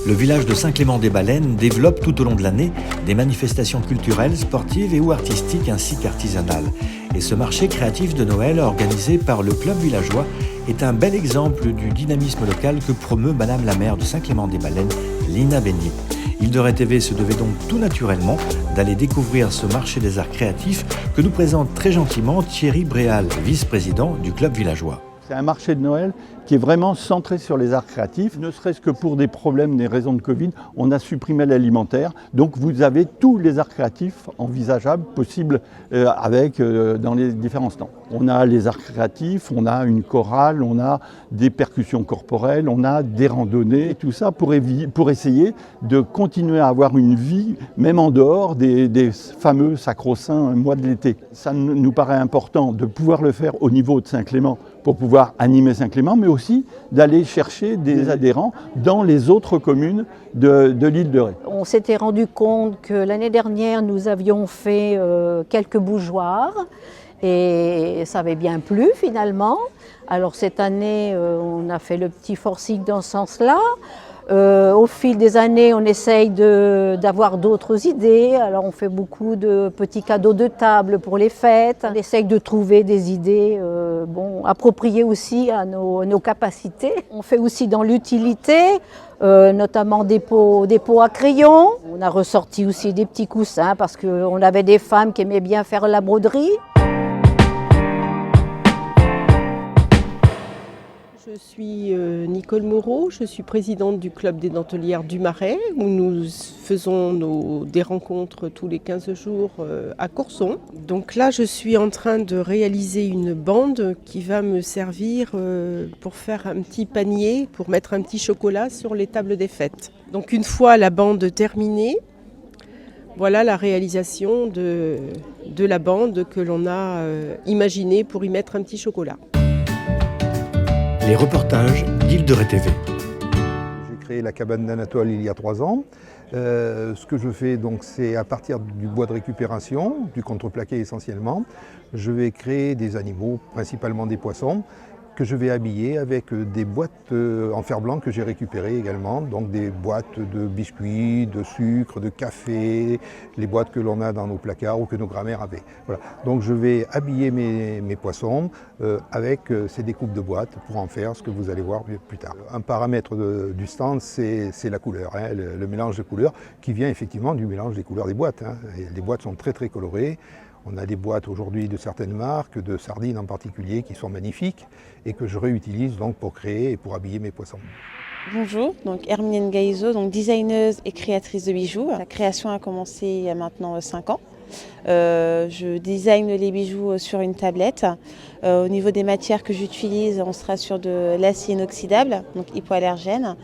Le village de Saint-Clément-des-Baleines développe tout au long de l'année des manifestations culturelles, sportives et ou artistiques ainsi qu'artisanales. Et ce marché créatif de Noël organisé par le club villageois est un bel exemple du dynamisme local que promeut Madame la maire de Saint-Clément-des-Baleines, Lina Beignet. Île de Ré TV se devait donc tout naturellement d'aller découvrir ce marché des arts créatifs que nous présente très gentiment Thierry Bréal, vice-président du club villageois. C'est un marché de Noël qui est vraiment centré sur les arts créatifs. Ne serait-ce que pour des problèmes, des raisons de Covid, on a supprimé l'alimentaire. Donc vous avez tous les arts créatifs envisageables, possibles dans les différents stands. On a les arts créatifs, on a une chorale, on a des percussions corporelles, on a des randonnées, tout ça pour essayer de continuer à avoir une vie, même en dehors des fameux sacro-saints mois de l'été. Ça nous paraît important de pouvoir le faire au niveau de Saint-Clément pour pouvoir animer Saint-Clément, mais aussi d'aller chercher des adhérents dans les autres communes de l'île de Ré. On s'était rendu compte que l'année dernière, nous avions fait quelques bougeoirs et ça avait bien plu finalement. Alors cette année, on a fait le petit forcing dans ce sens-là. Au fil des années, on essaye d'avoir d'autres idées. Alors on fait beaucoup de petits cadeaux de table pour les fêtes. On essaye de trouver des idées appropriées aussi à nos capacités. On fait aussi dans l'utilité, notamment des pots à crayons. On a ressorti aussi des petits coussins parce qu'on avait des femmes qui aimaient bien faire la broderie. Je suis Nicole Moreau, je suis présidente du club des dentelières du Marais où nous faisons des rencontres tous les 15 jours à Courson. Donc là, je suis en train de réaliser une bande qui va me servir pour faire un petit panier, pour mettre un petit chocolat sur les tables des fêtes. Donc une fois la bande terminée, voilà la réalisation de la bande que l'on a imaginée pour y mettre un petit chocolat. Les reportages d'Île de Ré TV. J'ai créé la cabane d'Anatole il y a 3 ans. Ce que je fais, donc, c'est à partir du bois de récupération, du contreplaqué essentiellement, je vais créer des animaux, principalement des poissons, que je vais habiller avec des boîtes en fer blanc que j'ai récupérées également, donc des boîtes de biscuits, de sucre, de café, les boîtes que l'on a dans nos placards ou que nos grands-mères avaient. Voilà. Donc je vais habiller mes poissons avec ces découpes de boîtes pour en faire ce que vous allez voir plus tard. Un paramètre du stand, c'est la couleur, hein, le mélange de couleurs qui vient effectivement du mélange des couleurs des boîtes. Hein. Les boîtes sont très très colorées. On a des boîtes aujourd'hui de certaines marques, de sardines en particulier, qui sont magnifiques et que je réutilise donc pour créer et pour habiller mes poissons. Bonjour, donc Hermine Ngaizo, donc designeuse et créatrice de bijoux. La création a commencé il y a maintenant 5 ans. Je design les bijoux sur une tablette. Au niveau des matières que j'utilise, on sera sur de l'acier inoxydable, donc hypoallergène.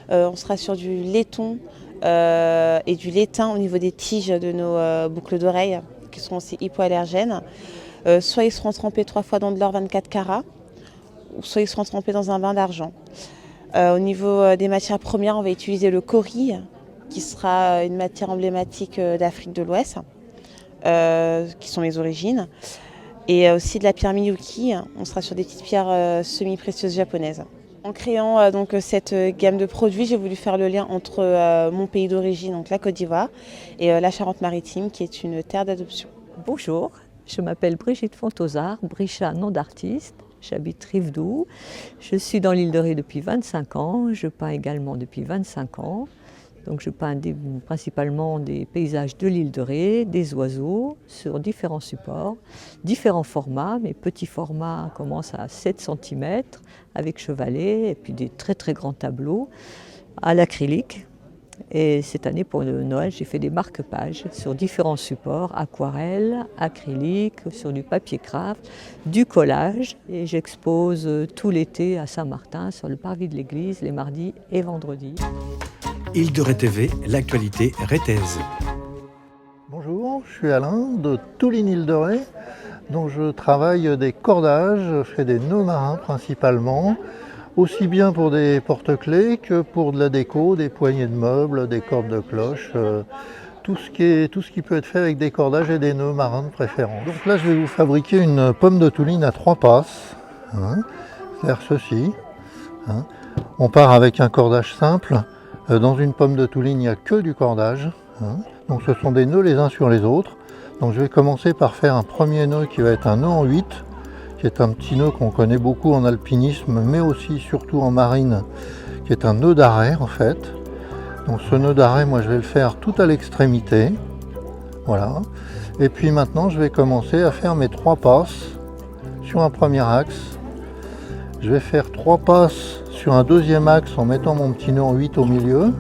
On sera sur du laiton et du laitin au niveau des tiges de nos boucles d'oreilles, qui sont aussi hypoallergènes. Soit ils seront trempés 3 fois dans de l'or 24 carats, soit ils seront trempés dans un bain d'argent. Au niveau des matières premières, on va utiliser le kauri, qui sera une matière emblématique d'Afrique de l'Ouest, qui sont mes origines. Et aussi de la pierre Miyuki, on sera sur des petites pierres semi-précieuses japonaises. En créant donc cette gamme de produits, j'ai voulu faire le lien entre mon pays d'origine, donc la Côte d'Ivoire, et la Charente-Maritime, qui est une terre d'adoption. Bonjour, je m'appelle Brigitte Fontozard, Brisha, nom d'artiste. J'habite Rivedoux. Je suis dans l'île de Ré depuis 25 ans. Je peins également depuis 25 ans. Donc je peins principalement des paysages de l'île de Ré, des oiseaux, sur différents supports, différents formats. Mes petits formats commencent à 7 cm avec chevalet et puis des très très grands tableaux à l'acrylique. Et cette année pour le Noël, j'ai fait des marque-pages sur différents supports, aquarelle, acrylique, sur du papier craft, du collage. Et j'expose tout l'été à Saint-Martin sur le parvis de l'église les mardis et vendredis. Île de Ré TV, l'actualité rétaise. Bonjour, je suis Alain de Touline Île de Ré. Donc je travaille des cordages, je fais des nœuds marins principalement, aussi bien pour des porte-clés que pour de la déco, des poignées de meubles, des cordes de cloche, tout ce qui peut être fait avec des cordages et des nœuds marins de préférence. Donc là je vais vous fabriquer une pomme de Touline à 3 passes, faire ceci. On part avec un cordage simple Dans une pomme de Touline, il n'y a que du cordage, hein. Donc ce sont des nœuds les uns sur les autres. Donc je vais commencer par faire un premier nœud qui va être un nœud en 8, qui est un petit nœud qu'on connaît beaucoup en alpinisme, mais aussi surtout en marine, qui est un nœud d'arrêt en fait. Donc ce nœud d'arrêt, moi je vais le faire tout à l'extrémité. Voilà. Et puis maintenant je vais commencer à faire mes 3 passes sur un premier axe. Je vais faire 3 passes sur un deuxième axe en mettant mon petit nœud en 8 au milieu.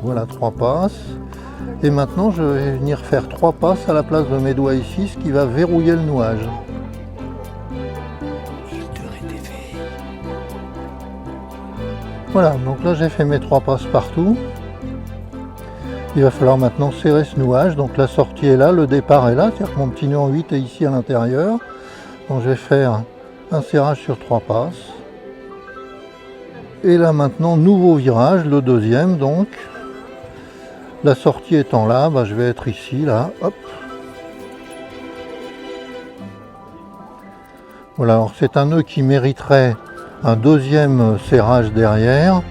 Voilà 3 passes. Et maintenant je vais venir faire 3 passes à la place de mes doigts ici, ce qui va verrouiller le nouage. Voilà, donc là j'ai fait mes 3 passes partout. Il va falloir maintenant serrer ce nouage, donc la sortie est là, le départ est là, c'est-à-dire que mon petit nœud en 8 est ici à l'intérieur. Donc je vais faire un serrage sur 3 passes. Et là maintenant, nouveau virage, le deuxième donc. La sortie étant là, je vais être ici, là, hop. Voilà, alors c'est un nœud qui mériterait un deuxième serrage derrière.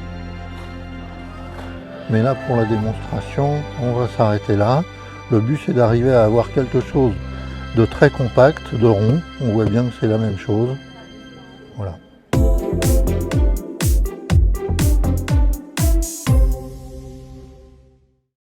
Mais là, pour la démonstration, on va s'arrêter là. Le but, c'est d'arriver à avoir quelque chose de très compact, de rond. On voit bien que c'est la même chose. Voilà.